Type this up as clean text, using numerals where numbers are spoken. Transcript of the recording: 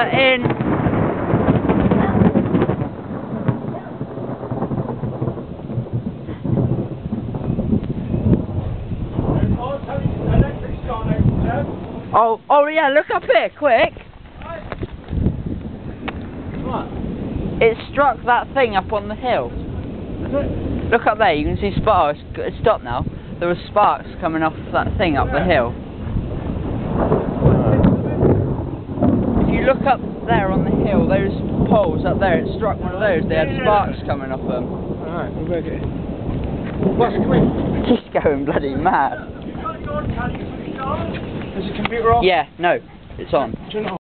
in. Oh yeah, look up here, quick! What? It struck that thing up on the hill. Look up there, you can see sparks. It's stopped now. There were sparks coming off that thing up the hill. If you look up there on the hill, those poles up there, it struck one of those. They had sparks coming off them. Alright, we'll go get it. What's quick? He's going bloody mad. Is the computer on? Yeah, no, it's on. Turn it on.